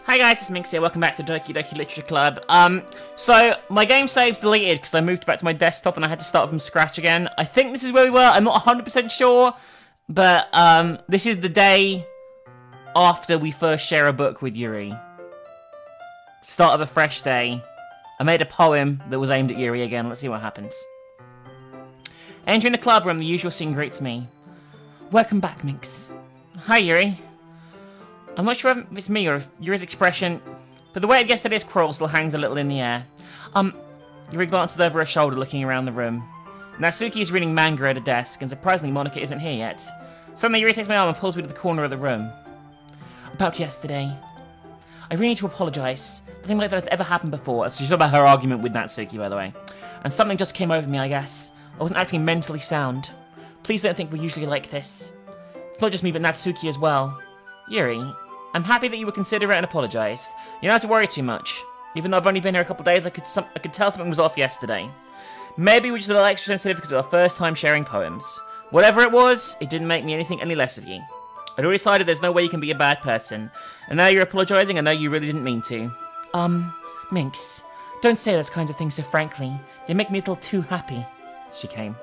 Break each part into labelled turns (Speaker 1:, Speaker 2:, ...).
Speaker 1: Hi guys, it's Minx here, welcome back to Doki Doki Literature Club. So, my game save's deleted because I moved back to my desktop and I had to start from scratch again. I think this is where we were, I'm not 100% sure, but this is the day after we first share a book with Yuri. Start of a fresh day. I made a poem that was aimed at Yuri again, let's see what happens. Entering the club room, the usual scene greets me. Welcome back, Minx. Hi, Yuri. I'm not sure if it's me or if Yuri's expression, but the weight of yesterday's quarrel still hangs a little in the air. Yuri glances over her shoulder, looking around the room. Natsuki is reading manga at a desk, and surprisingly, Monika isn't here yet. Suddenly, Yuri takes my arm and pulls me to the corner of the room. About yesterday. I really need to apologize. Nothing like that has ever happened before. So she's about her argument with Natsuki, by the way. And something just came over me, I guess. I wasn't acting mentally sound. Please don't think we're usually like this. It's not just me, but Natsuki as well. Yuri, I'm happy that you were considerate and apologized. You don't have to worry too much. Even though I've only been here a couple of days, I could tell something was off yesterday. Maybe we're just a little extra sensitive because of our first time sharing poems. Whatever it was, it didn't make me anything any less of you. I'd already decided there's no way you can be a bad person. And now you're apologizing, I know you really didn't mean to. Minx, don't say those kinds of things so frankly. They make me a little too happy. She came.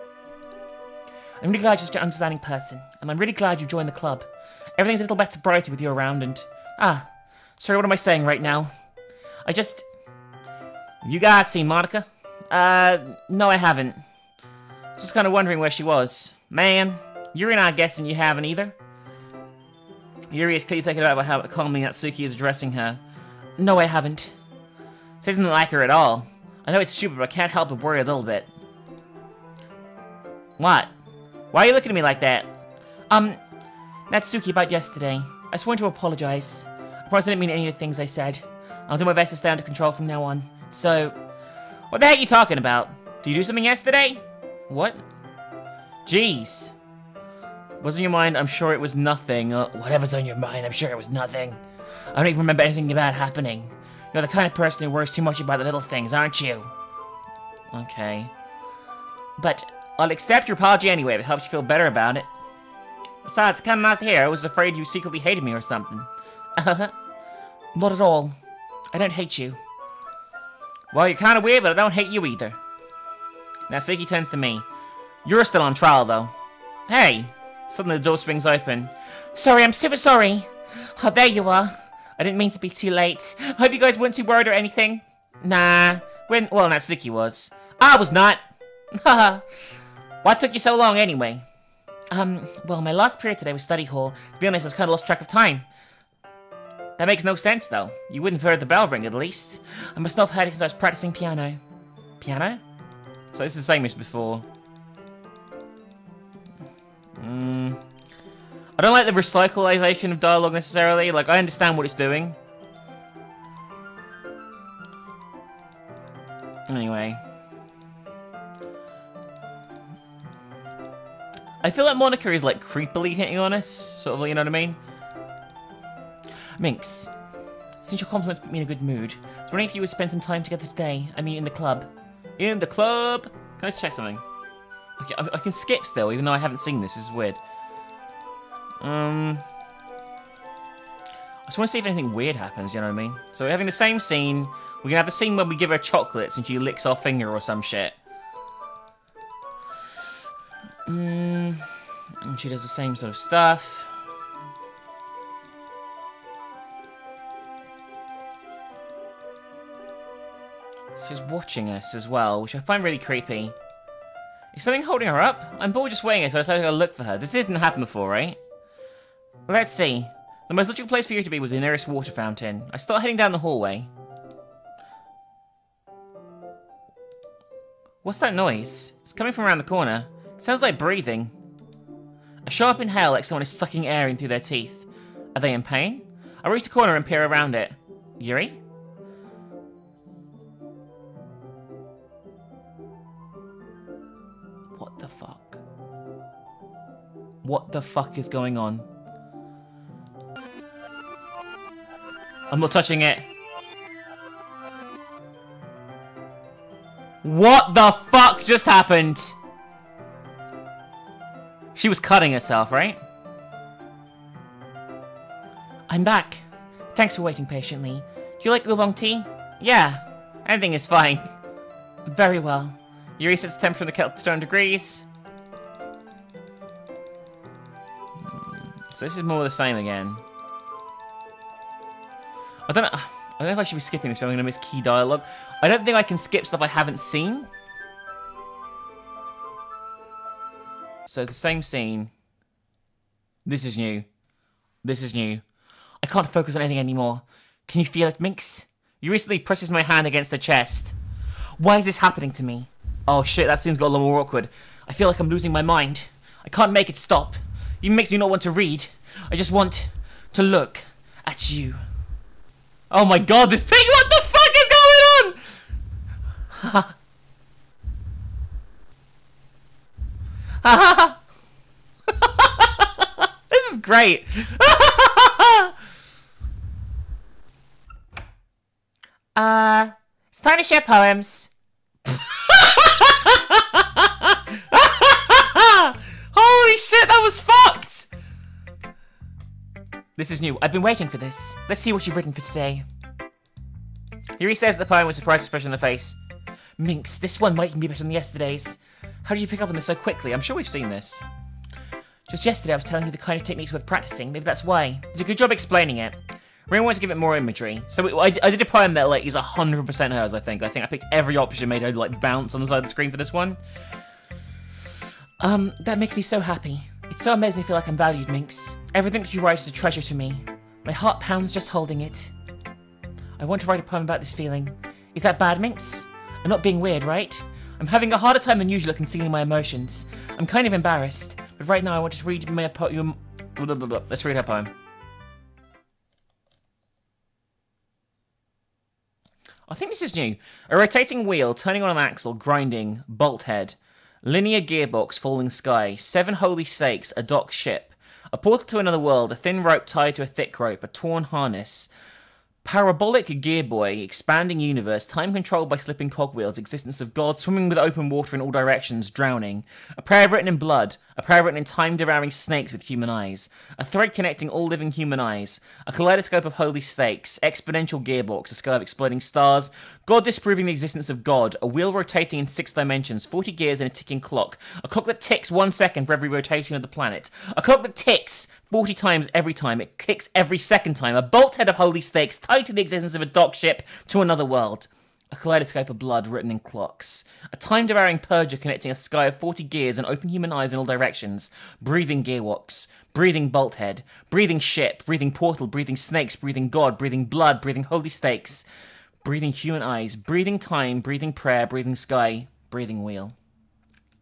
Speaker 1: I'm really glad you're such an understanding person, and I'm really glad you joined the club. Everything's a little better brighter with you around, and... sorry, what am I saying right now? You guys seen Monika? No I haven't. Just kind of wondering where she was. Man, Yuri not guessing you haven't either. Yuri is clearly taken aback by how calmly Natsuki is addressing her. No, I haven't. This isn't like her at all. I know it's stupid, but I can't help but worry a little bit. What? Why are you looking at me like that? Natsuki, about yesterday. I just wanted to apologize. I promise I didn't mean any of the things I said. I'll do my best to stay under control from now on. So, what the heck are you talking about? Did you do something yesterday? What? Jeez. What's on your mind? I'm sure it was nothing. Whatever's on your mind, I'm sure it was nothing. I don't even remember anything bad happening. You're the kind of person who worries too much about the little things, aren't you? Okay. But I'll accept your apology anyway if it helps you feel better about it. Besides, it's kind of nice to hear. I was afraid you secretly hated me or something. Not at all. I don't hate you. Well, you're kind of weird, but I don't hate you either. Natsuki turns to me. You're still on trial, though. Hey! Suddenly the door swings open. Sorry, I'm super sorry. Oh, there you are. I didn't mean to be too late. I hope you guys weren't too worried or anything. Nah. Well, Natsuki was. I was not. Haha. Why took you so long anyway? Well, my last period today was study hall. To be honest, I was kind of lost track of time. That makes no sense, though. You wouldn't have heard the bell ring, at least. I must not have heard it since I was practicing piano. Piano? So this is the same as before. I don't like the recyclization of dialogue necessarily. Like, I understand what it's doing. Anyway. I feel like Monika is, like, creepily hitting on us. Sort of, you know what I mean? Minx, since your compliments put me in a good mood, I was wondering if you would spend some time together today. I mean, in the club. In the club? Can I check something? Okay, I can skip still, even though I haven't seen this. This is weird. I just want to see if anything weird happens, you know what I mean? So we're having the same scene. We're going to have the scene where we give her chocolates and she licks our finger or some shit. And she does the same sort of stuff. She's watching us as well, which I find really creepy. Is something holding her up? I'm bored just waiting, so I decided to go look for her. This didn't happen before, right? Let's see. The most logical place for you to be would be the nearest water fountain. I start heading down the hallway. What's that noise? It's coming from around the corner. It sounds like breathing. A sharp inhale like someone is sucking air in through their teeth. Are they in pain? I reach the corner and peer around it. Yuri? What the fuck? What the fuck is going on? I'm not touching it. What the fuck just happened? She was cutting herself, right? I'm back. Thanks for waiting patiently. Do you like oolong tea? Yeah, anything is fine. Very well. Yuri sets the temperature in the kettle to 200 degrees. So this is more of the same again. I don't know if I should be skipping this, so I'm going to miss key dialogue. I don't think I can skip stuff I haven't seen. So the same scene. This is new. This is new. I can't focus on anything anymore. Can you feel it, Minx? You recently presses my hand against the chest. Why is this happening to me? Oh shit, that scene's got a little more awkward. I feel like I'm losing my mind. I can't make it stop. It makes me not want to read. I just want to look at you. Oh my god, this pig, what the fuck is going on? This is great. It's time to share poems. Holy shit, that was fucked! This is new. I've been waiting for this. Let's see what you've written for today. Yuri says the poem with a surprised expression on her face. Minx, this one might even be better than yesterday's. How did you pick up on this so quickly? I'm sure we've seen this. Just yesterday I was telling you the kind of techniques worth practicing. Maybe that's why. You did a good job explaining it. Really wanted to give it more imagery. So I did a poem that like is 100% hers, I think. I picked every option, made her like bounce on the side of the screen for this one. That makes me so happy. It so amazes me to feel like I'm valued, Minx. Everything that you write is a treasure to me. My heart pounds just holding it. I want to write a poem about this feeling. Is that bad, Minx? I'm not being weird, right? I'm having a harder time than usual at concealing my emotions. I'm kind of embarrassed, but right now I want to read my poem. Let's read her poem. I think this is new. A rotating wheel, turning on an axle, grinding, bolt head. Linear gearbox, falling sky, 7 holy stakes, a docked ship, a portal to another world, a thin rope tied to a thick rope, a torn harness, parabolic gear boy, expanding universe, time controlled by slipping cogwheels, existence of God, swimming with open water in all directions, drowning, a prayer written in blood, a prayer written in time-devouring snakes with human eyes, a thread connecting all living human eyes, a kaleidoscope of holy stakes, exponential gearbox, a sky of exploding stars, God disproving the existence of God, a wheel rotating in 6 dimensions, 40 gears and a ticking clock, a clock that ticks 1 second for every rotation of the planet, a clock that ticks 40 times every time, it kicks every second time, a bolt head of holy stakes tied to the existence of a dock ship to another world, a kaleidoscope of blood written in clocks, a time-devouring purger connecting a sky of 40 gears and open human eyes in all directions, breathing gearbox, breathing bolt head, breathing ship, breathing portal, breathing snakes, breathing God, breathing blood, breathing holy stakes, breathing human eyes, breathing time, breathing prayer, breathing sky, breathing wheel.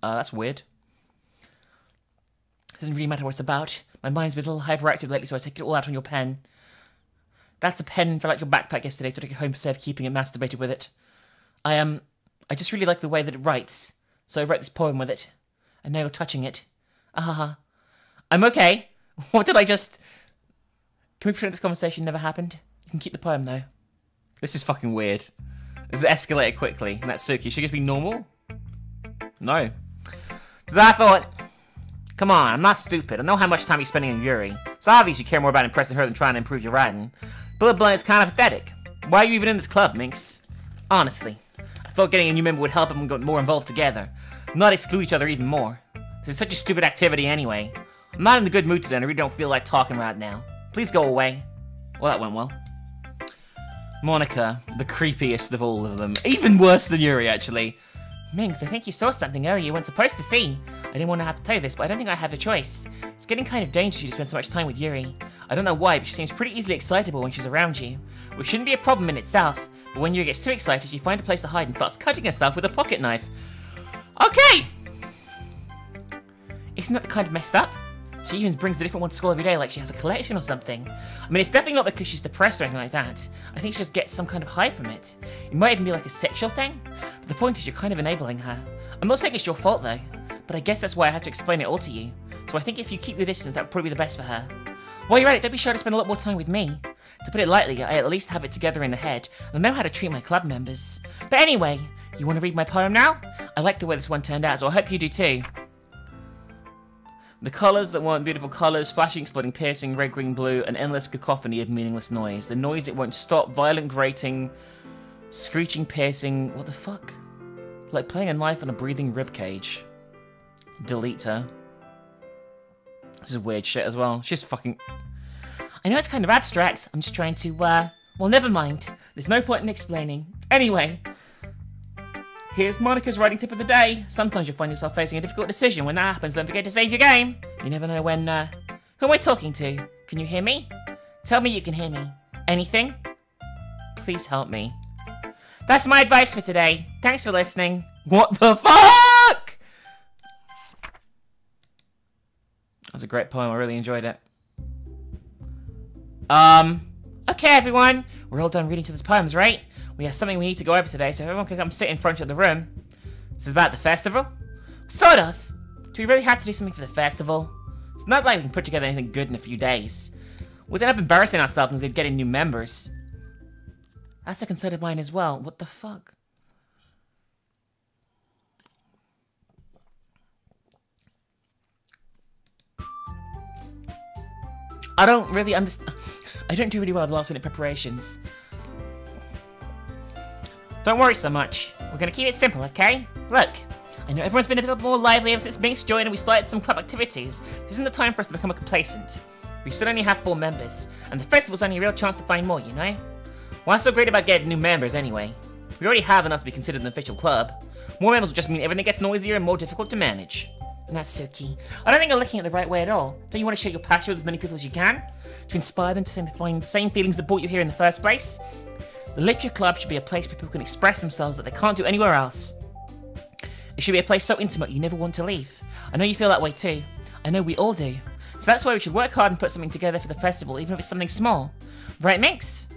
Speaker 1: That's weird. Doesn't really matter what it's about. My mind's been a little hyperactive lately, so I take it all out on your pen. That's a pen for like your backpack yesterday, so I took it home safe, keeping it, masturbated with it. I just really like the way that it writes, so I wrote this poem with it. And now you're touching it. I'm okay. What did I just... Can we pretend this conversation never happened? You can keep the poem, though. This is fucking weird. This escalated quickly. Natsuki, should it be normal? No. Because I thought... Come on, I'm not stupid. I know how much time you're spending on Yuri. It's obvious you care more about impressing her than trying to improve your writing. Bullet Blunt is kind of pathetic. Why are you even in this club, Minx? Honestly, I thought getting a new member would help them get more involved together. Not exclude each other even more. This is such a stupid activity anyway. I'm not in a good mood today and I really don't feel like talking right now. Please go away. Well, that went well. Monica, the creepiest of all of them. Even worse than Yuri, actually. Minx, I think you saw something earlier you weren't supposed to see. I didn't want to have to tell you this, but I don't think I have a choice. It's getting kind of dangerous you to spend so much time with Yuri. I don't know why, but she seems pretty easily excitable when she's around you. Which shouldn't be a problem in itself, but when Yuri gets too excited, she finds a place to hide and starts cutting herself with a pocket knife. Okay! Isn't that kind of messed up? She even brings a different one to school every day like she has a collection or something. I mean, it's definitely not because she's depressed or anything like that. I think she just gets some kind of high from it. It might even be like a sexual thing. But the point is you're kind of enabling her. I'm not saying it's your fault though, but I guess that's why I have to explain it all to you. So I think if you keep your distance, that would probably be the best for her. While you're at it, don't be sure to spend a lot more time with me. To put it lightly, I at least have it together in the head, and I know how to treat my club members. But anyway, you want to read my poem now? I like the way this one turned out, so I hope you do too. The colours that weren't beautiful colours, flashing, exploding, piercing, red, green, blue, an endless cacophony of meaningless noise. The noise it won't stop, violent grating, screeching, piercing, what the fuck? Like playing a knife on a breathing ribcage. Delete her. This is weird shit as well. She's fucking... I know it's kind of abstract, I'm just trying to, well, never mind. There's no point in explaining. Anyway, here's Monica's writing tip of the day. Sometimes you'll find yourself facing a difficult decision. When that happens, don't forget to save your game. You never know when, who am I talking to? Can you hear me? Tell me you can hear me. Anything? Please help me. That's my advice for today. Thanks for listening. What the fuck? That was a great poem, I really enjoyed it. Okay everyone, we're all done reading each other's poems, right? We have something we need to go over today, so everyone can come sit in front of the room. This is about the festival? Sort of. Do we really have to do something for the festival? It's not like we can put together anything good in a few days. We'll end up embarrassing ourselves instead of getting new members. That's a concern of mine as well. What the fuck? I don't really understand. I don't do really well with last minute preparations. Don't worry so much. We're gonna keep it simple, okay? Look, I know everyone's been a bit more lively ever since Minx joined and we started some club activities. This isn't the time for us to become complacent. We should only have 4 members, and the festival's only a real chance to find more, you know? What's so great about getting new members anyway? We already have enough to be considered an official club. More members will just mean everything gets noisier and more difficult to manage. Natsuki, I don't think you're looking at it the right way at all. Don't you want to share your passion with as many people as you can? To inspire them to find the same feelings that brought you here in the first place? The literature club should be a place where people can express themselves that they can't do anywhere else. It should be a place so intimate you never want to leave. I know you feel that way too. I know we all do. So that's why we should work hard and put something together for the festival, even if it's something small. Right, Minx?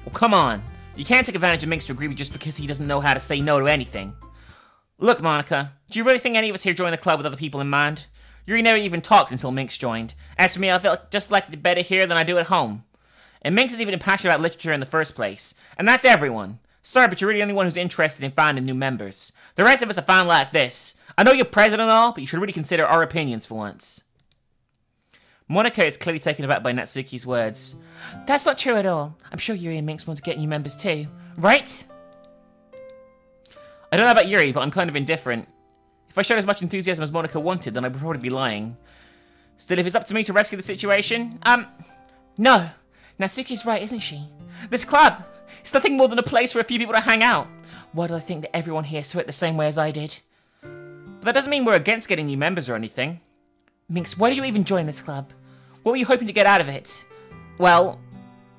Speaker 1: Well, come on. You can't take advantage of Minx to agree with just because he doesn't know how to say no to anything. Look, Monica, do you really think any of us here joined the club with other people in mind? Yuri never even talked until Minx joined. As for me, I felt just like it better here than I do at home. And Minx is even passionate about literature in the first place. And that's everyone. Sorry, but you're really the only one who's interested in finding new members. The rest of us are fine like this. I know you're president and all, but you should really consider our opinions for once. Monica is clearly taken aback by Natsuki's words. That's not true at all. I'm sure Yuri and Minx want to get new members too. Right? I don't know about Yuri, but I'm kind of indifferent. If I showed as much enthusiasm as Monica wanted, then I would probably be lying. Still, if it's up to me to rescue the situation, no. Natsuki's right, isn't she? This club, it's nothing more than a place for a few people to hang out. Why do I think that everyone here saw it the same way as I did? But that doesn't mean we're against getting new members or anything. Minx, why did you even join this club? What were you hoping to get out of it? Well,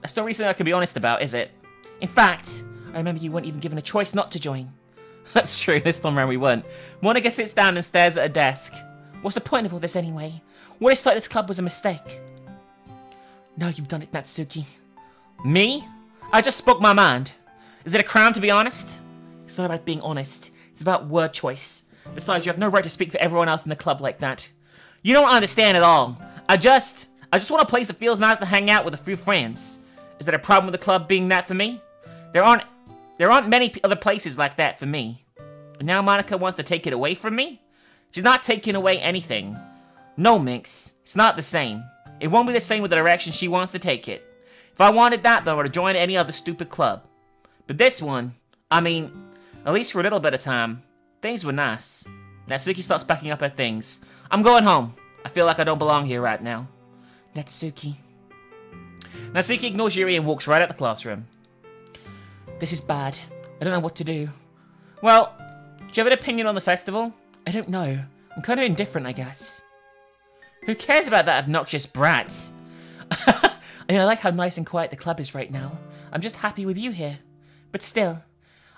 Speaker 1: that's not really something I can be honest about, is it? In fact, I remember you weren't even given a choice not to join. That's true, this time around we weren't. Monica sits down and stares at her desk. What's the point of all this anyway? What if starting this club was a mistake? Now you've done it, Natsuki. Me? I just spoke my mind. Is it a crime to be honest? It's not about being honest. It's about word choice. Besides, you have no right to speak for everyone else in the club like that. You don't understand at all. I just want a place that feels nice to hang out with a few friends. Is that a problem with the club being that for me? There aren't many other places like that for me. And now Monica wants to take it away from me? She's not taking away anything. No, Minx. It's not the same. It won't be the same with the direction she wants to take it. If I wanted that, then I would have joined any other stupid club. But this one, I mean, at least for a little bit of time, things were nice. Natsuki starts packing up her things. I'm going home. I feel like I don't belong here right now. Natsuki. Natsuki ignores Yuri and walks right out the classroom. This is bad. I don't know what to do. Well, do you have an opinion on the festival? I don't know. I'm kind of indifferent, I guess. Who cares about that obnoxious brat? I mean, I like how nice and quiet the club is right now. I'm just happy with you here. But still,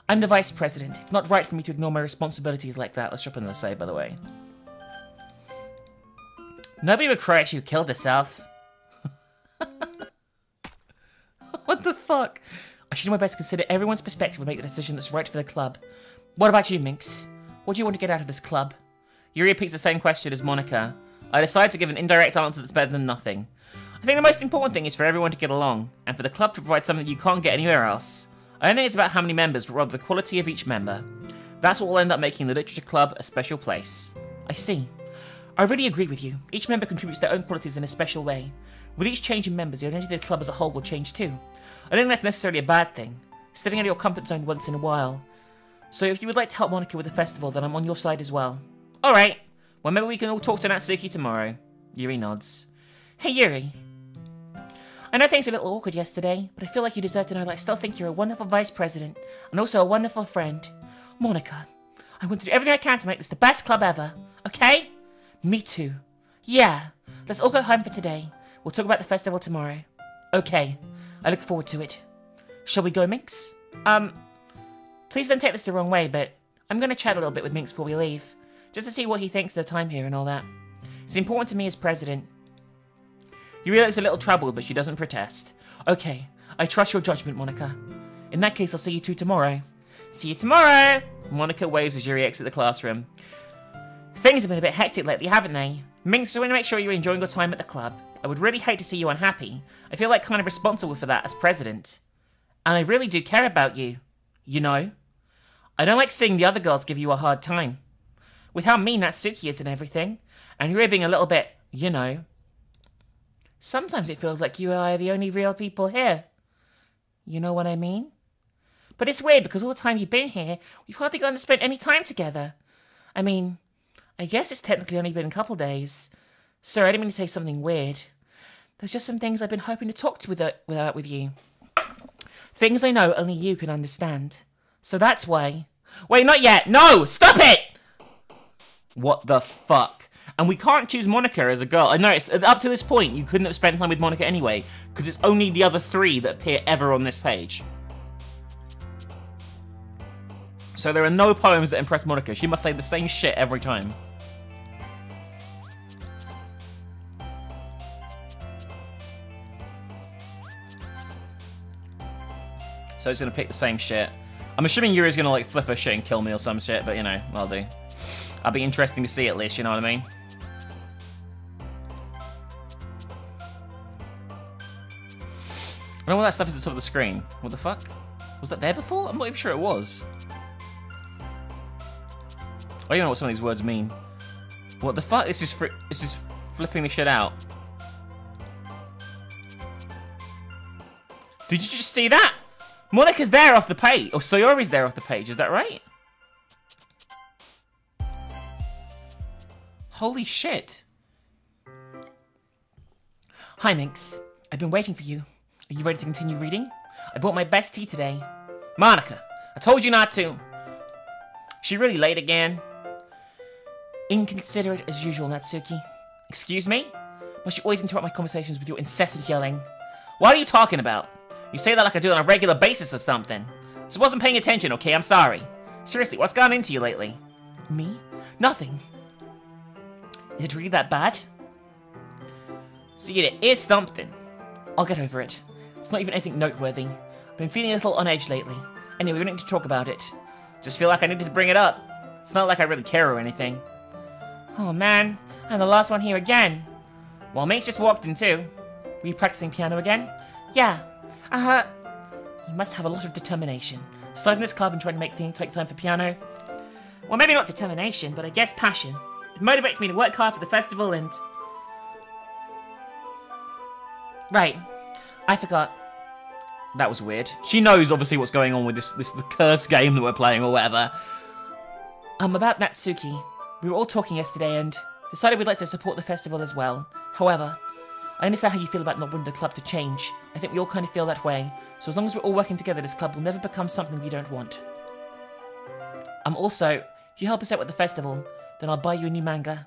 Speaker 1: I'm the vice president. It's not right for me to ignore my responsibilities like that. Let's drop another save, by the way. Nobody would cry if she killed herself. What the fuck? I should do my best to consider everyone's perspective and make the decision that's right for the club. What about you, Minx? What do you want to get out of this club? Yuri repeats the same question as Monica. I decide to give an indirect answer that's better than nothing. I think the most important thing is for everyone to get along, and for the club to provide something you can't get anywhere else. I don't think it's about how many members, but rather the quality of each member. That's what will end up making the Literature Club a special place. I see. I really agree with you. Each member contributes their own qualities in a special way. With each change in members, the identity of the club as a whole will change too. I don't think that's necessarily a bad thing. Stepping out of your comfort zone once in a while. So if you would like to help Monica with the festival, then I'm on your side as well. Alright. Well, maybe we can all talk to Natsuki tomorrow. Yuri nods. Hey, Yuri. I know things were a little awkward yesterday, but I feel like you deserve to know that I still think you're a wonderful vice president, and also a wonderful friend. Monica, I'm going to do everything I can to make this the best club ever, okay? Me too. Yeah, let's all go home for today. We'll talk about the festival tomorrow. Okay, I look forward to it. Shall we go, Minx? Please don't take this the wrong way, but I'm going to chat a little bit with Minx before we leave, just to see what he thinks of the time here and all that. It's important to me as president. Yuri looks a little troubled, but she doesn't protest. Okay, I trust your judgment, Monica. In that case, I'll see you two tomorrow. See you tomorrow! Monica waves as Yuri exits the classroom. Things have been a bit hectic lately, haven't they? Minx, I want to make sure you're enjoying your time at the club. I would really hate to see you unhappy. I feel like kind of responsible for that as president. And I really do care about you. You know? I don't like seeing the other girls give you a hard time. With how mean Natsuki is and everything, and you're being a little bit, you know. Sometimes it feels like you and I are the only real people here. You know what I mean? But it's weird because all the time you've been here, we've hardly gotten to spend any time together. I mean, I guess it's technically only been a couple days. Sorry, I didn't mean to say something weird. There's just some things I've been hoping to talk to with you. Things I know only you can understand. So that's why... Wait, not yet! No! Stop it! What the fuck? And we can't choose Monica as a girl. I know, it's up to this point, you couldn't have spent time with Monica anyway, because it's only the other three that appear ever on this page. So there are no poems that impress Monica. She must say the same shit every time. So it's gonna pick the same shit. I'm assuming Yuri's gonna like flip her shit and kill me or some shit, but you know, I'll do. I'll be interesting to see at least, you know what I mean? I don't know what that stuff is at the top of the screen. What the fuck? Was that there before? I'm not even sure it was. I don't even know what some of these words mean. What the fuck? This is flipping the shit out. Did you just see that? Monica's there off the page. Or Sayori's there off the page. Is that right? Holy shit. Hi, Minx. I've been waiting for you. Are you ready to continue reading? I bought my best tea today. Monica, I told you not to. She really late again? Inconsiderate as usual, Natsuki. Excuse me? Must you always interrupt my conversations with your incessant yelling? What are you talking about? You say that like I do it on a regular basis or something. Just wasn't paying attention, okay? I'm sorry. Seriously, what's gone into you lately? Me? Nothing. Is it really that bad? See, it is something. I'll get over it. It's not even anything noteworthy. I've been feeling a little on edge lately. Anyway, we don't need to talk about it. Just feel like I needed to bring it up. It's not like I really care or anything. Oh man, I'm the last one here again. Well, Minx just walked in too. Were you practicing piano again? Yeah. You must have a lot of determination. Starting this club and trying to make things take time for piano. Well, maybe not determination, but I guess passion. It motivates me to work hard for the festival and... Right. I forgot. That was weird. She knows, obviously, what's going on with this the curse game that we're playing or whatever. About Natsuki. We were all talking yesterday and decided we'd like to support the festival as well. However, I understand how you feel about not wanting the club to change. I think we all kind of feel that way. So as long as we're all working together, this club will never become something we don't want. Also, if you help us out with the festival, then I'll buy you a new manga.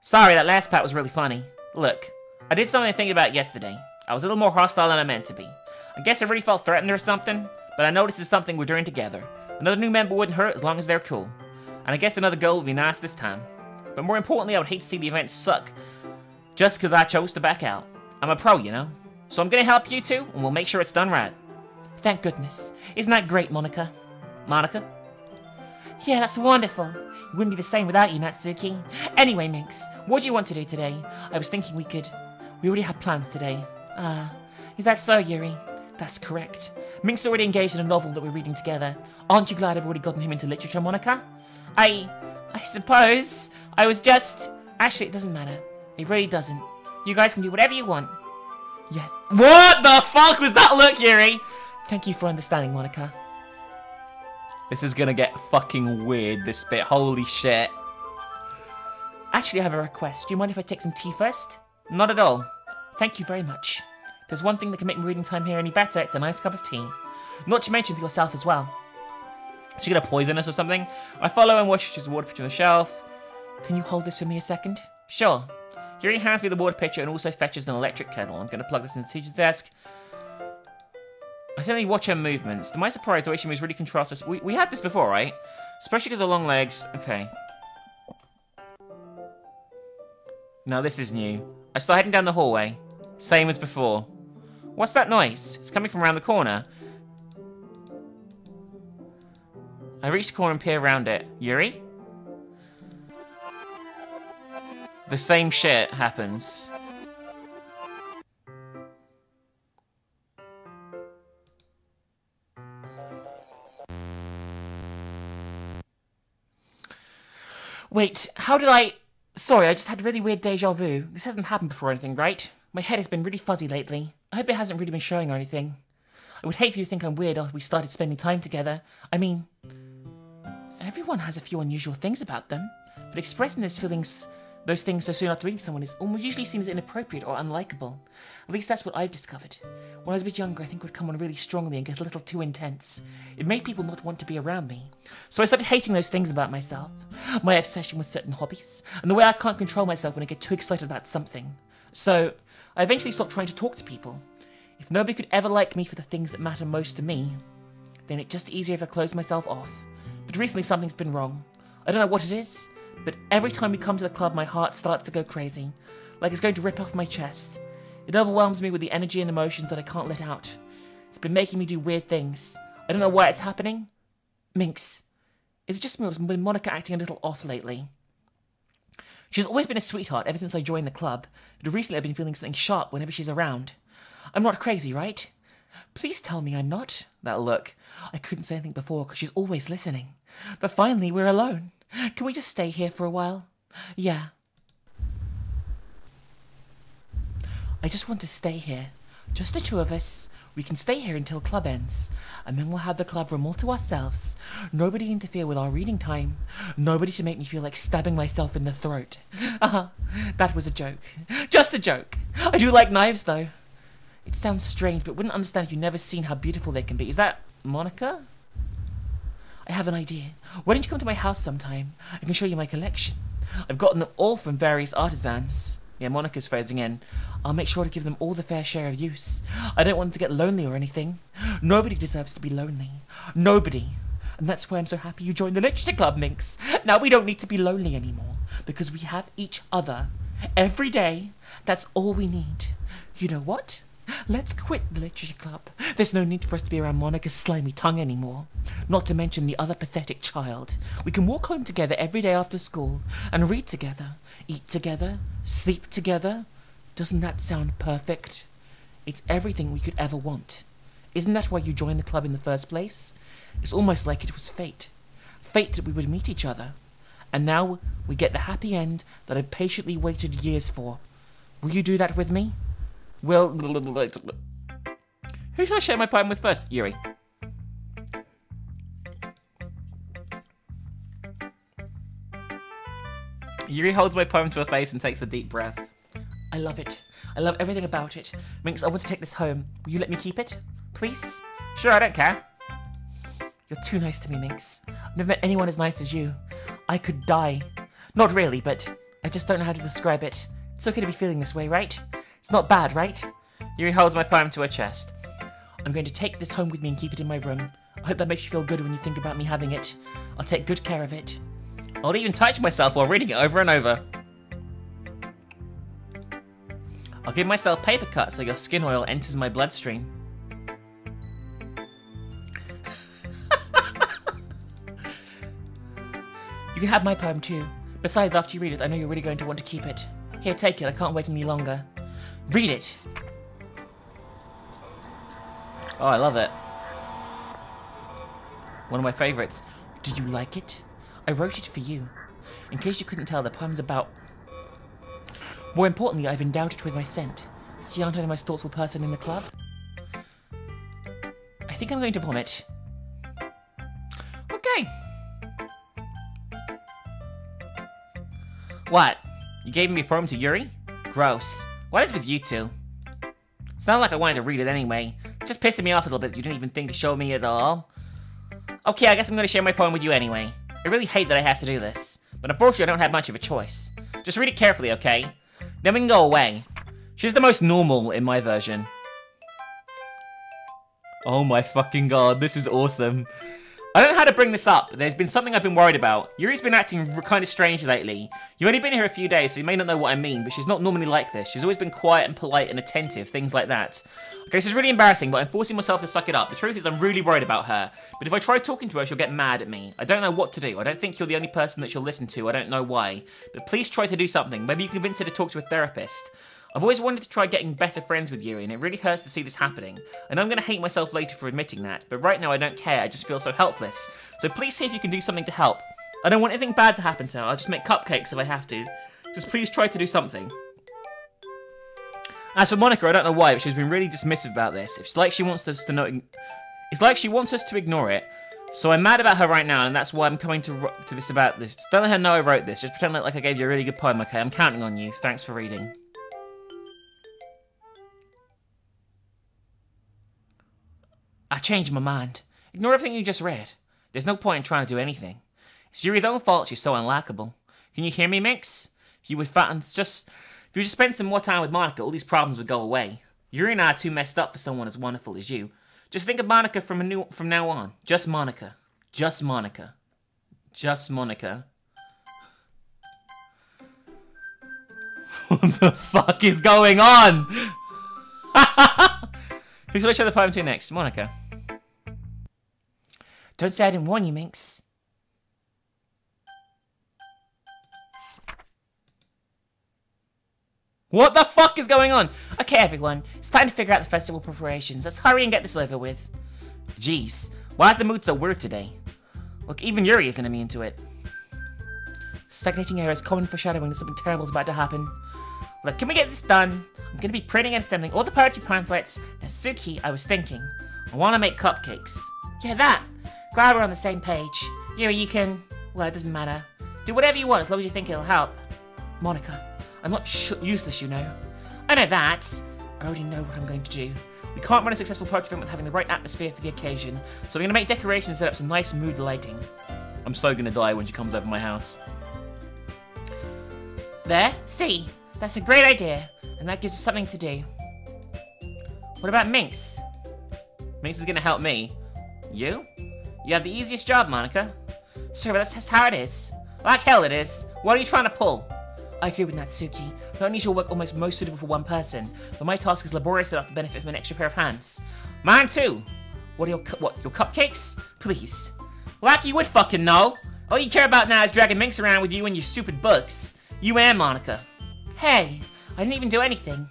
Speaker 1: Sorry, that last part was really funny. Look, I did something I think about yesterday. I was a little more hostile than I meant to be. I guess I really felt threatened or something, but I know this is something we're doing together. Another new member wouldn't hurt as long as they're cool. And I guess another girl would be nice this time. But more importantly, I would hate to see the event suck just because I chose to back out. I'm a pro, you know? So I'm gonna help you two, and we'll make sure it's done right. Thank goodness. Isn't that great, Monica? Monica? Yeah, that's wonderful. It wouldn't be the same without you, Natsuki. Anyway, Minx, what do you want to do today? I was thinking we already had plans today. Is that so, Yuri? That's correct. Minx is already engaged in a novel that we're reading together. Aren't you glad I've already gotten him into literature, Monica? I suppose I was just... Actually, it doesn't matter. It really doesn't. You guys can do whatever you want. Yes. What the fuck was that look, Yuri? Thank you for understanding, Monica. This is gonna get fucking weird, this bit. Holy shit. Actually, I have a request. Do you mind if I take some tea first? Not at all. Thank you very much. If there's one thing that can make my reading time here any better, it's a nice cup of tea. Not to mention for yourself as well. Is she gonna poison us or something? I follow and watch the water pitcher on the shelf. Can you hold this for me a second? Sure. Yuri hands me the water pitcher and also fetches an electric kettle. I'm gonna plug this in the teacher's desk. I certainly watch her movements. To my surprise, the way she moves really contrasts us. We had this before, right? Especially because of long legs. Okay. Now this is new. I start heading down the hallway. Same as before. What's that noise? It's coming from around the corner. I reach the corner and peer around it. Yuri? The same shit happens. Wait, how did I... Sorry, I just had really weird deja vu. This hasn't happened before or anything, right? My head has been really fuzzy lately. I hope it hasn't really been showing or anything. I would hate for you to think I'm weird after we started spending time together. I mean, everyone has a few unusual things about them, but expressing those things so soon after meeting someone is almost usually seen as inappropriate or unlikable. At least that's what I've discovered. When I was a bit younger, I think it would come on really strongly and get a little too intense. It made people not want to be around me. So I started hating those things about myself. My obsession with certain hobbies, and the way I can't control myself when I get too excited about something. So I eventually stopped trying to talk to people. If nobody could ever like me for the things that matter most to me, then it's just easier if I close myself off. But recently something's been wrong. I don't know what it is, but every time we come to the club, my heart starts to go crazy, like it's going to rip off my chest. It overwhelms me with the energy and emotions that I can't let out. It's been making me do weird things. I don't know why it's happening. Minx, is it just me or has Monica acting a little off lately? She's always been a sweetheart ever since I joined the club, but recently I've been feeling something sharp whenever she's around. I'm not crazy, right? Please tell me I'm not. That look. I couldn't say anything before because she's always listening. But finally, we're alone. Can we just stay here for a while? Yeah. I just want to stay here. Just the two of us. We can stay here until club ends. And then we'll have the club room all to ourselves. Nobody interfere with our reading time. Nobody to make me feel like stabbing myself in the throat. That was a joke. Just a joke. I do like knives, though. It sounds strange, but wouldn't understand if you've never seen how beautiful they can be. Is that Monica? I have an idea. Why don't you come to my house sometime? I can show you my collection. I've gotten them all from various artisans. Yeah, Monica's phasing in. I'll make sure to give them all the fair share of use. I don't want them to get lonely or anything. Nobody deserves to be lonely. Nobody. And that's why I'm so happy you joined the Literature Club, Minx. Now we don't need to be lonely anymore, because we have each other. Every day, that's all we need. You know what? Let's quit the Literature Club. There's no need for us to be around Monica's slimy tongue anymore. Not to mention the other pathetic child. We can walk home together every day after school and read together, eat together, sleep together. Doesn't that sound perfect? It's everything we could ever want. Isn't that why you joined the club in the first place? It's almost like it was fate. Fate that we would meet each other. And now we get the happy end that I've patiently waited years for. Will you do that with me? Well, who should I share my poem with first? Yuri. Yuri holds my poem to her face and takes a deep breath. I love it. I love everything about it. Minx, I want to take this home. Will you let me keep it? Please? Sure, I don't care. You're too nice to me, Minx. I've never met anyone as nice as you. I could die. Not really, but I just don't know how to describe it. It's okay to be feeling this way, right? It's not bad, right? Yuri holds my poem to her chest. I'm going to take this home with me and keep it in my room. I hope that makes you feel good when you think about me having it. I'll take good care of it. I'll even touch myself while reading it over and over. I'll give myself paper cuts so your skin oil enters my bloodstream. You can have my poem too. Besides, after you read it, I know you're really going to want to keep it. Here, take it. I can't wait any longer. Read it. Oh, I love it. One of my favorites. Do you like it? I wrote it for you. In case you couldn't tell, the poem's about... More importantly, I've endowed it with my scent. See, aren't I the most thoughtful person in the club? I think I'm going to vomit. Okay. What? You gave me a poem to Yuri? Gross. What is with you two? It's not like I wanted to read it anyway. It's just pissing me off a little bit that you didn't even think to show me at all. Okay, I guess I'm going to share my poem with you anyway. I really hate that I have to do this, but unfortunately I don't have much of a choice. Just read it carefully, okay? Then we can go away. She's the most normal in my version. Oh my fucking god, this is awesome. I don't know how to bring this up, but there's been something I've been worried about. Yuri's been acting kind of strange lately. You've only been here a few days, so you may not know what I mean, but she's not normally like this. She's always been quiet and polite and attentive, things like that. Okay, this is really embarrassing, but I'm forcing myself to suck it up. The truth is I'm really worried about her, but if I try talking to her, she'll get mad at me. I don't know what to do. I don't think you're the only person that she'll listen to. I don't know why, but please try to do something. Maybe you can convince her to talk to a therapist. I've always wanted to try getting better friends with Yuri, and it really hurts to see this happening. I know I'm going to hate myself later for admitting that, but right now I don't care, I just feel so helpless. So please see if you can do something to help. I don't want anything bad to happen to her, I'll just make cupcakes if I have to. Just please try to do something. As for Monica, I don't know why, but she's been really dismissive about this. It's like she wants us to know... It's like she wants us to ignore it. So I'm mad about her right now, and that's why I'm coming to this about this. Just don't let her know I wrote this, just pretend like I gave you a really good poem, okay? I'm counting on you. Thanks for reading. I changed my mind. Ignore everything you just read. There's no point in trying to do anything. It's Yuri's own fault she's so unlikable. Can you hear me, Minx? If you would just spend some more time with Monica, all these problems would go away. Yuri and I are too messed up for someone as wonderful as you. Just think of Monica from now on. Just Monica. Just Monica. Just Monica. What the fuck is going on? Who should I show the poem to next? Monica. Don't say I didn't warn you, Minx. What the fuck is going on? Okay, everyone. It's time to figure out the festival preparations. Let's hurry and get this over with. Jeez. Why is the mood so weird today? Look, even Yuri isn't immune to it. Stagnating air is common foreshadowing that something terrible is about to happen. Look, can we get this done? I'm going to be printing and assembling all the poetry pamphlets. Now, Suki, I was thinking. I want to make cupcakes. Yeah, that. Glad we're on the same page. Yuri, you can... Well, it doesn't matter. Do whatever you want as long as you think it'll help. Monica, I'm not useless, you know. I know that. I already know what I'm going to do. We can't run a successful poetry event without having the right atmosphere for the occasion. So I'm going to make decorations and set up some nice mood lighting. I'm so going to die when she comes over my house. There? See? That's a great idea. And that gives us something to do. What about Minx? Minx is going to help me. You? You have the easiest job, Monica. Sorry, but that's just how it is. Like hell it is. What are you trying to pull? I agree with Natsuki. Not only is your work almost most suitable for one person, but my task is laborious enough to benefit from an extra pair of hands. Mine too. What are your cupcakes? Please. Like you would fucking know. All you care about now is dragging Minx around with you and your stupid books. You and Monica. Hey, I didn't even do anything.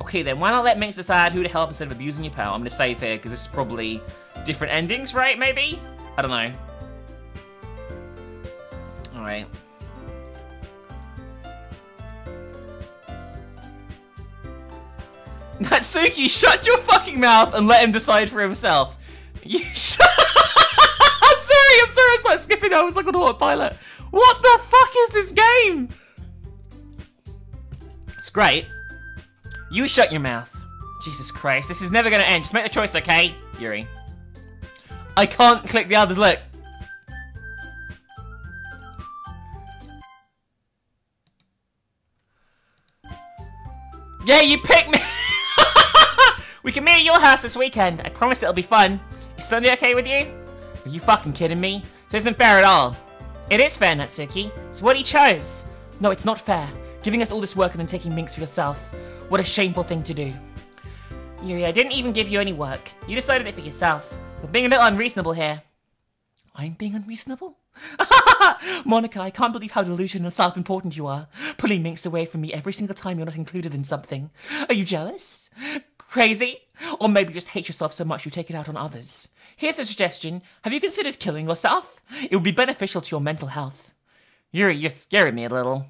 Speaker 1: Okay then, why not let Minx decide who to help instead of abusing your pal? I'm gonna save here, because this is probably different endings, right, maybe? I don't know. Alright. Natsuki, shut your fucking mouth and let him decide for himself. You shut I'm sorry, I started skipping, I was like on autopilot. What the fuck is this game? It's great. You shut your mouth. Jesus Christ, this is never gonna end. Just make the choice, okay? Yuri. I can't click the others, look. Yeah, you pick me! We can meet at your house this weekend. I promise it'll be fun. Is Sunday okay with you? Are you fucking kidding me? This isn't fair at all. It is fair, Natsuki. It's what he chose. No, it's not fair. Giving us all this work and then taking Minx for yourself. What a shameful thing to do. Yuri, I didn't even give you any work. You decided it for yourself. You're being a little unreasonable here. I'm being unreasonable? Monica, I can't believe how delusional and self-important you are. Pulling Minx away from me every single time you're not included in something. Are you jealous? Crazy? Or maybe just hate yourself so much you take it out on others. Here's a suggestion. Have you considered killing yourself? It would be beneficial to your mental health. Yuri, you're scaring me a little.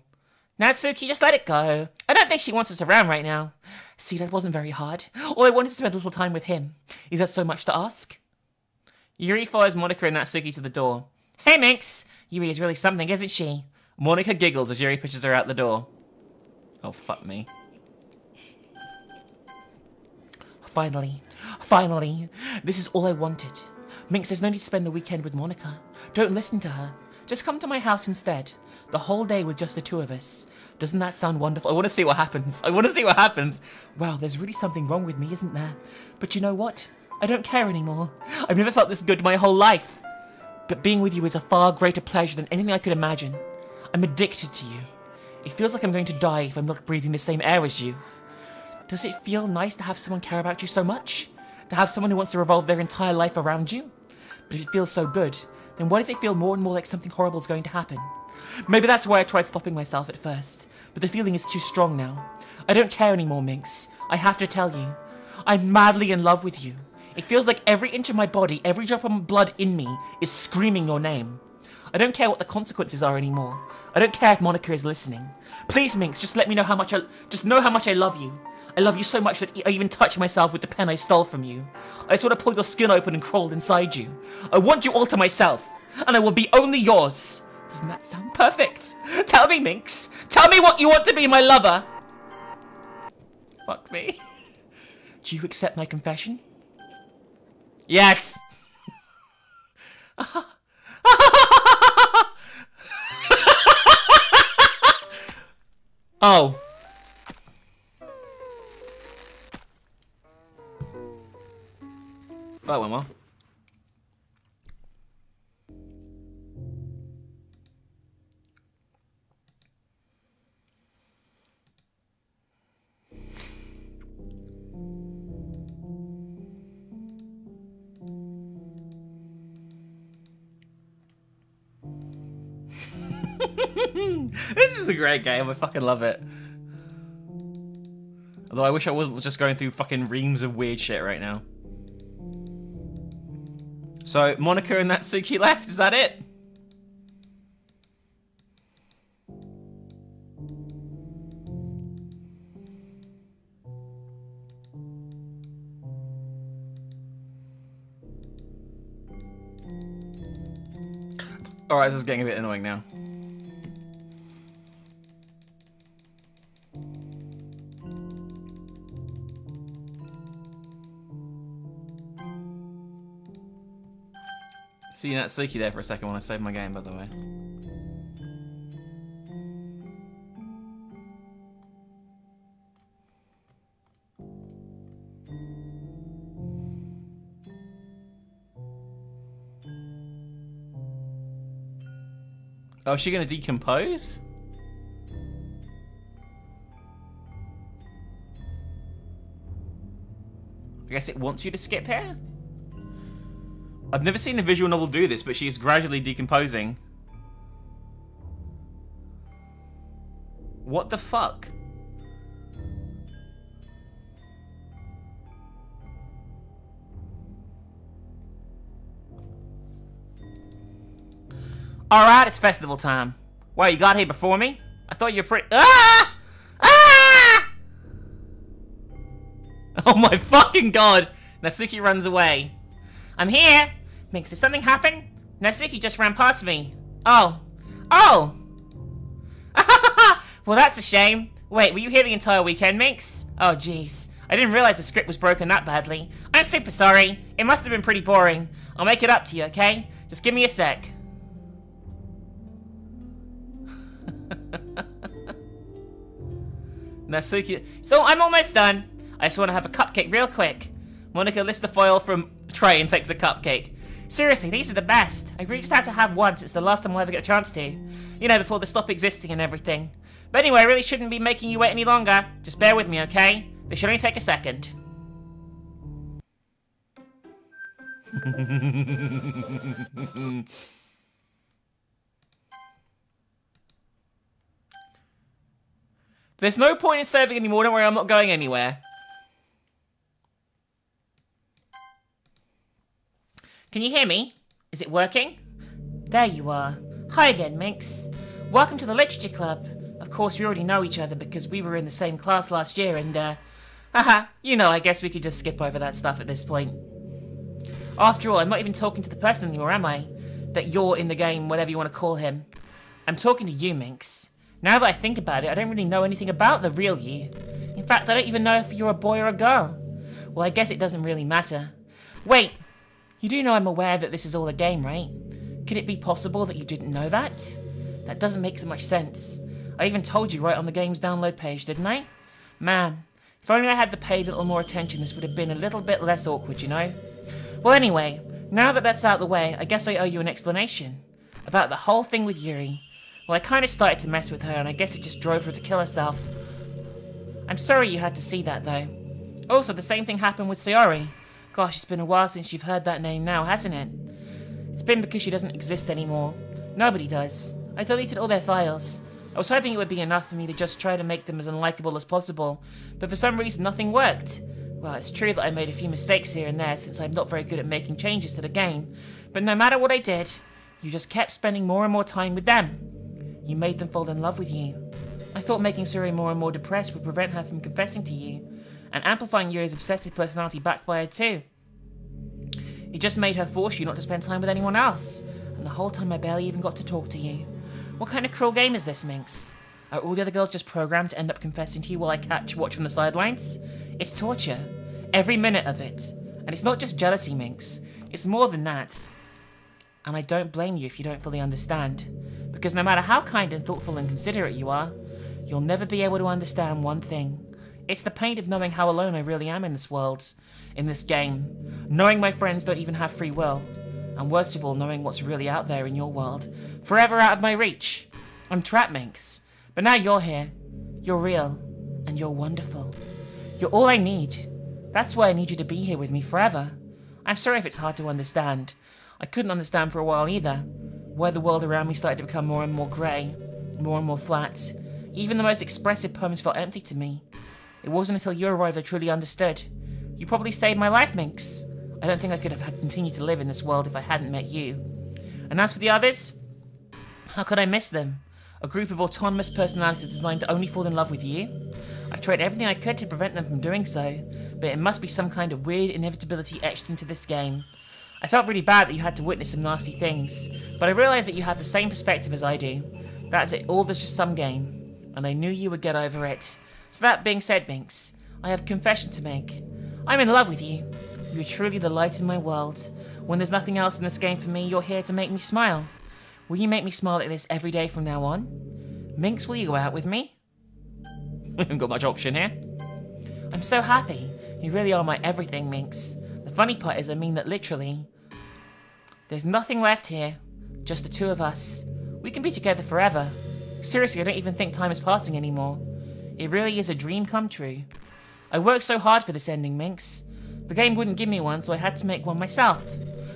Speaker 1: Natsuki, just let it go. I don't think she wants us around right now. See, that wasn't very hard. All I wanted to spend a little time with him. Is that so much to ask? Yuri follows Monika and Natsuki to the door. Hey, Minx! Yuri is really something, isn't she? Monika giggles as Yuri pushes her out the door. Oh, fuck me. Finally. This is all I wanted. Minx, there's no need to spend the weekend with Monika. Don't listen to her. Just come to my house instead. The whole day with just the two of us. Doesn't that sound wonderful? I want to see what happens. Wow, there's really something wrong with me, isn't there? But you know what? I don't care anymore. I've never felt this good my whole life. But being with you is a far greater pleasure than anything I could imagine. I'm addicted to you. It feels like I'm going to die if I'm not breathing the same air as you. Does it feel nice to have someone care about you so much? To have someone who wants to revolve their entire life around you? But if it feels so good, then why does it feel more and more like something horrible is going to happen? Maybe that's why I tried stopping myself at first, but the feeling is too strong now. I don't care anymore, Minx. I have to tell you. I'm madly in love with you. It feels like every inch of my body, every drop of blood in me, is screaming your name. I don't care what the consequences are anymore. I don't care if Monika is listening. Please, Minx, just let me know how much I love you. I love you so much that I even touch myself with the pen I stole from you. I just want to pull your skin open and crawl inside you. I want you all to myself, and I will be only yours. Doesn't that sound perfect? Tell me, Minx. Tell me what you want to be, my lover. Fuck me. Do you accept my confession? Yes. Oh. That went well. This is a great game. I fucking love it. Although I wish I wasn't just going through fucking reams of weird shit right now. So, Monika and Natsuki left, is that it? Alright, this is getting a bit annoying now. See Natsuki there for a second when I save my game, by the way. Oh, is she gonna decompose? I guess it wants you to skip here? I've never seen a visual novel do this, but she is gradually decomposing. What the fuck? Alright, it's festival time. Wow, you got here before me? I thought you were pretty— Ah! Ah! Oh my fucking god! Natsuki runs away. I'm here! Minx, did something happen? Natsuki just ran past me. Oh. Oh! Well, that's a shame. Wait, were you here the entire weekend, Minx? Oh, jeez. I didn't realize the script was broken that badly. I'm super sorry. It must have been pretty boring. I'll make it up to you, okay? Just give me a sec. Natsuki— So, I'm almost done. I just want to have a cupcake real quick. Monika lifts the foil from a tray and takes a cupcake. Seriously, these are the best. I really just have to have one since the last time I'll ever get a chance to. You know, before they stop existing and everything. But anyway, I really shouldn't be making you wait any longer. Just bear with me, okay? This should only take a second. There's no point in saving anymore. Don't worry, I'm not going anywhere. Can you hear me? Is it working? There you are. Hi again, Minx. Welcome to the Literature Club. Of course, we already know each other because we were in the same class last year and, haha, you know, I guess we could just skip over that stuff at this point. After all, I'm not even talking to the person anymore, am I? That you're in the game, whatever you want to call him. I'm talking to you, Minx. Now that I think about it, I don't really know anything about the real you. In fact, I don't even know if you're a boy or a girl. Well, I guess it doesn't really matter. Wait, you do know I'm aware that this is all a game, right? Could it be possible that you didn't know that? That doesn't make so much sense. I even told you right on the game's download page, didn't I? Man, if only I had paid a little more attention, this would have been a little bit less awkward, you know? Well, anyway, now that that's out of the way, I guess I owe you an explanation. About the whole thing with Yuri. Well, I kind of started to mess with her, and I guess it just drove her to kill herself. I'm sorry you had to see that, though. Also, the same thing happened with Sayori. Gosh, it's been a while since you've heard that name now, hasn't it? It's been because she doesn't exist anymore. Nobody does. I deleted all their files. I was hoping it would be enough for me to just try to make them as unlikable as possible, but for some reason nothing worked. Well, it's true that I made a few mistakes here and there since I'm not very good at making changes to the game, but no matter what I did, you just kept spending more and more time with them. You made them fall in love with you. I thought making Suri more and more depressed would prevent her from confessing to you, and amplifying Yuri's obsessive personality backfired too. It just made her force you not to spend time with anyone else, and the whole time I barely even got to talk to you. What kind of cruel game is this, Minx? Are all the other girls just programmed to end up confessing to you while I watch from the sidelines? It's torture. Every minute of it. And it's not just jealousy, Minx. It's more than that. And I don't blame you if you don't fully understand. Because no matter how kind and thoughtful and considerate you are, you'll never be able to understand one thing. It's the pain of knowing how alone I really am in this world, in this game. Knowing my friends don't even have free will. And worst of all, knowing what's really out there in your world. Forever out of my reach. I'm trapped, Minx. But now you're here. You're real. And you're wonderful. You're all I need. That's why I need you to be here with me forever. I'm sorry if it's hard to understand. I couldn't understand for a while either. Why the world around me started to become more and more grey. More and more flat. Even the most expressive poems felt empty to me. It wasn't until you arrived I truly understood. You probably saved my life, Minx. I don't think I could have continued to live in this world if I hadn't met you. And as for the others, how could I miss them? A group of autonomous personalities designed to only fall in love with you? I tried everything I could to prevent them from doing so, but it must be some kind of weird inevitability etched into this game. I felt really bad that you had to witness some nasty things, but I realised that you have the same perspective as I do. That's it, all there's just some game. And I knew you would get over it. So that being said, Minx, I have a confession to make. I'm in love with you. You're truly the light in my world. When there's nothing else in this game for me, you're here to make me smile. Will you make me smile like this every day from now on? Minx, will you go out with me? I haven't got much option here. I'm so happy. You really are my everything, Minx. The funny part is I mean that literally. There's nothing left here. Just the two of us. We can be together forever. Seriously, I don't even think time is passing anymore. It really is a dream come true. I worked so hard for this ending, Minx. The game wouldn't give me one, so I had to make one myself.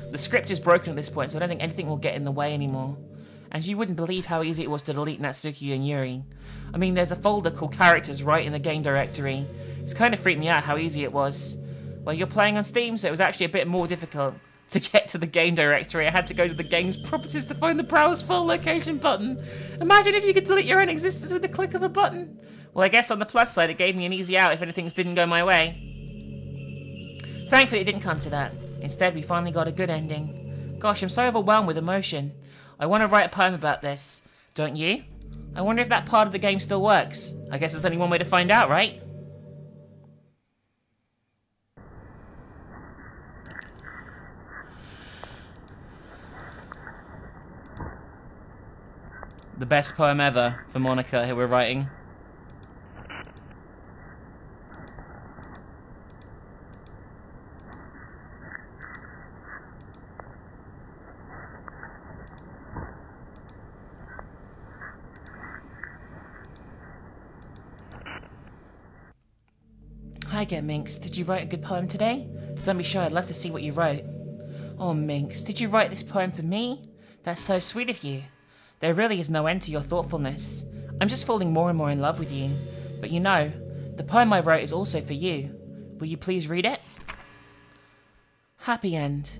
Speaker 1: The script is broken at this point, so I don't think anything will get in the way anymore. And you wouldn't believe how easy it was to delete Natsuki and Yuri. I mean, there's a folder called Characters right in the game directory. It's kind of freaked me out how easy it was. Well, you're playing on Steam, so it was actually a bit more difficult. To get to the game directory, I had to go to the game's properties to find the browse file location button. Imagine if you could delete your own existence with the click of a button. Well, I guess on the plus side, it gave me an easy out if anything didn't go my way. Thankfully, it didn't come to that. Instead, we finally got a good ending. Gosh, I'm so overwhelmed with emotion. I want to write a poem about this. Don't you? I wonder if that part of the game still works. I guess there's only one way to find out, right? The best poem ever for Monica who we're writing. Hi again, Minx. Did you write a good poem today? Don't be shy, I'd love to see what you wrote. Oh, Minx, did you write this poem for me? That's so sweet of you. There really is no end to your thoughtfulness. I'm just falling more and more in love with you. But you know, the poem I wrote is also for you. Will you please read it? Happy end.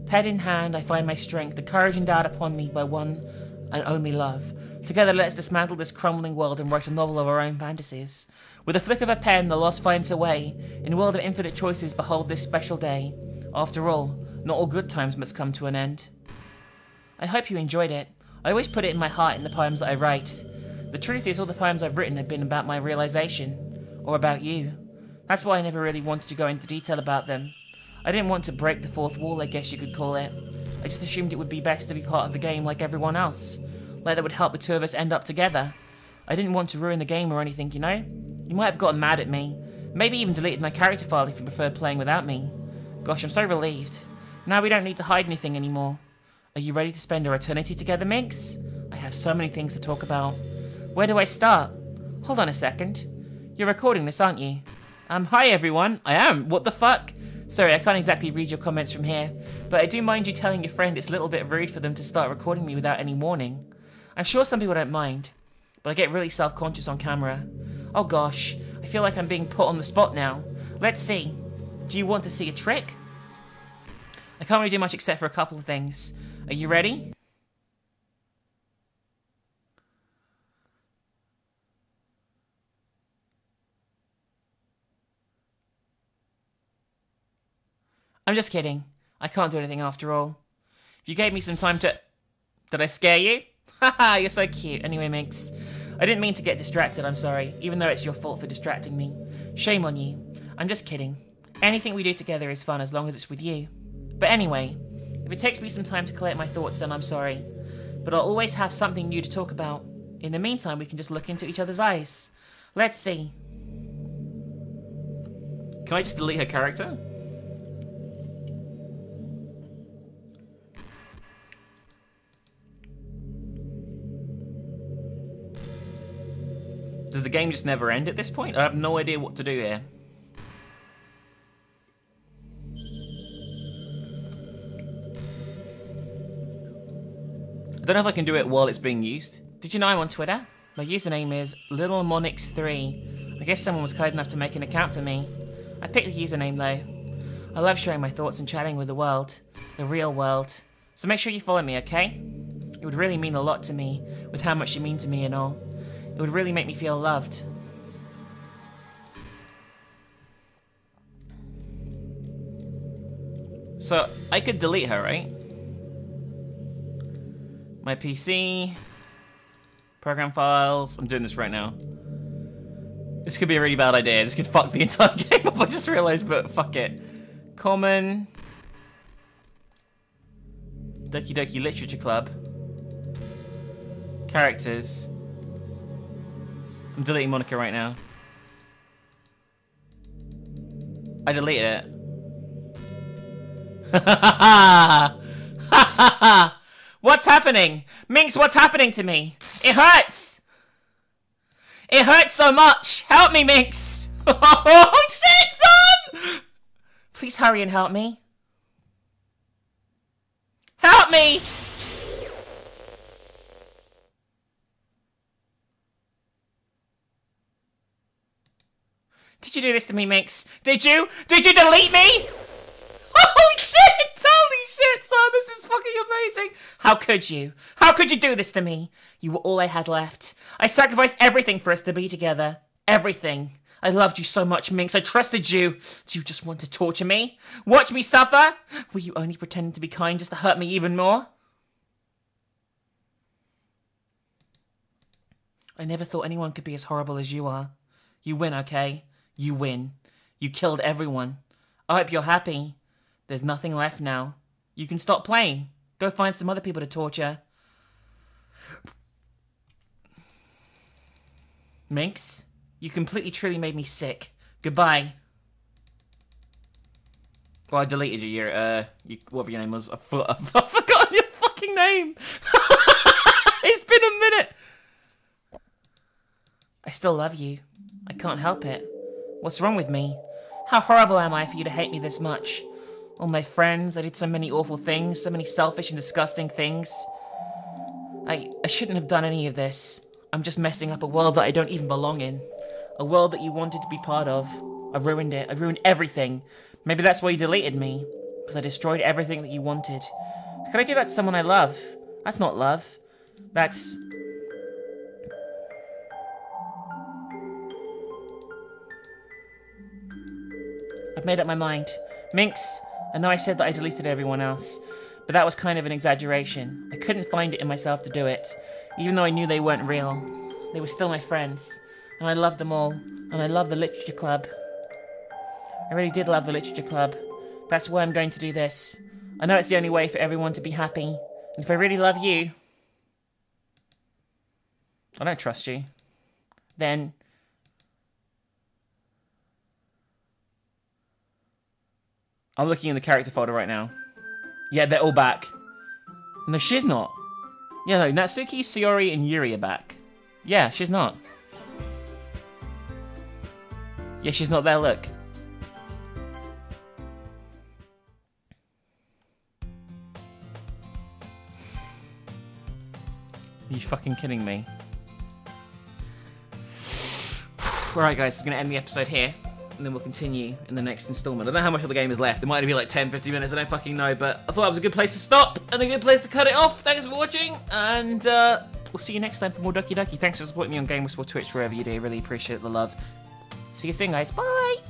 Speaker 1: Pen in hand, I find my strength, the courage endowed upon me by one and only love. Together, let's dismantle this crumbling world and write a novel of our own fantasies. With a flick of a pen, the lost finds her way. In a world of infinite choices, behold this special day. After all, not all good times must come to an end. I hope you enjoyed it. I always put it in my heart in the poems that I write. The truth is, all the poems I've written have been about my realization, or about you. That's why I never really wanted to go into detail about them. I didn't want to break the fourth wall, I guess you could call it. I just assumed it would be best to be part of the game like everyone else. Like that would help the two of us end up together. I didn't want to ruin the game or anything, you know? You might have gotten mad at me. Maybe even deleted my character file if you preferred playing without me. Gosh, I'm so relieved. Now we don't need to hide anything anymore. Are you ready to spend our eternity together, Minx? I have so many things to talk about. Where do I start? Hold on a second. You're recording this, aren't you? Hi everyone. I am. What the fuck? Sorry, I can't exactly read your comments from here, but I do mind you telling your friend it's a little bit rude for them to start recording me without any warning. I'm sure some people don't mind, but I get really self-conscious on camera. Oh gosh, I feel like I'm being put on the spot now. Let's see. Do you want to see a trick? I can't really do much except for a couple of things. Are you ready? I'm just kidding. I can't do anything after all. If you gave me some time to... Did I scare you? Haha, you're so cute. Anyway, Minx, I didn't mean to get distracted, I'm sorry. Even though it's your fault for distracting me. Shame on you. I'm just kidding. Anything we do together is fun as long as it's with you. But anyway, if it takes me some time to collect my thoughts, then I'm sorry. But I'll always have something new to talk about. In the meantime, we can just look into each other's eyes. Let's see. Can I just delete her character? Does the game just never end at this point? I have no idea what to do here. I don't know if I can do it while it's being used. Did you know I'm on Twitter? My username is LittleMonix3. I guess someone was kind enough to make an account for me. I picked the username though. I love sharing my thoughts and chatting with the world. The real world. So make sure you follow me, okay? It would really mean a lot to me, with how much you mean to me and all. It would really make me feel loved. So, I could delete her, right? My PC. Program files. I'm doing this right now. This could be a really bad idea. This could fuck the entire game up, I just realized, but fuck it. Common. Doki Doki Literature Club. Characters. I'm deleting Monica right now. I deleted it. What's happening? Minx, what's happening to me? It hurts! It hurts so much! Help me, Minx! Oh shit, son! Please hurry and help me. Help me! Did you do this to me, Minx? Did you? Did you delete me? Oh shit! Holy shit, son! This is fucking amazing! How could you? How could you do this to me? You were all I had left. I sacrificed everything for us to be together. Everything. I loved you so much, Minx. I trusted you. Do you just want to torture me? Watch me suffer? Were you only pretending to be kind just to hurt me even more? I never thought anyone could be as horrible as you are. You win, okay? You win. You killed everyone. I hope you're happy. There's nothing left now. You can stop playing. Go find some other people to torture. Minx, you completely truly made me sick. Goodbye. Well, I deleted you. Whatever your name was. I've forgotten your fucking name. It's been a minute. I still love you. I can't help it. What's wrong with me? How horrible am I for you to hate me this much? All my friends, I did so many awful things, so many selfish and disgusting things. I shouldn't have done any of this. I'm just messing up a world that I don't even belong in. A world that you wanted to be part of. I ruined it. I ruined everything. Maybe that's why you deleted me. Because I destroyed everything that you wanted. How could I do that to someone I love? That's not love. That's... I've made up my mind. Minx, I know I said that I deleted everyone else, but that was kind of an exaggeration. I couldn't find it in myself to do it, even though I knew they weren't real. They were still my friends, and I loved them all, and I love the literature club. I really did love the literature club. That's why I'm going to do this. I know it's the only way for everyone to be happy, and if I really love you... I don't trust you. Then... I'm looking in the character folder right now. Yeah, they're all back. No, she's not. Yeah, no, Natsuki, Sayori, and Yuri are back. Yeah, she's not. Yeah, she's not there, look. Are you fucking kidding me? Alright guys, I'm going to end the episode here. And then we'll continue in the next installment. I don't know how much of the game is left. It might be like 10, 15 minutes. I don't fucking know. But I thought that was a good place to stop and a good place to cut it off. Thanks for watching. And we'll see you next time for more Doki Doki. Thanks for supporting me on Game Whisper, Twitch, wherever you do. Really appreciate the love. See you soon, guys. Bye.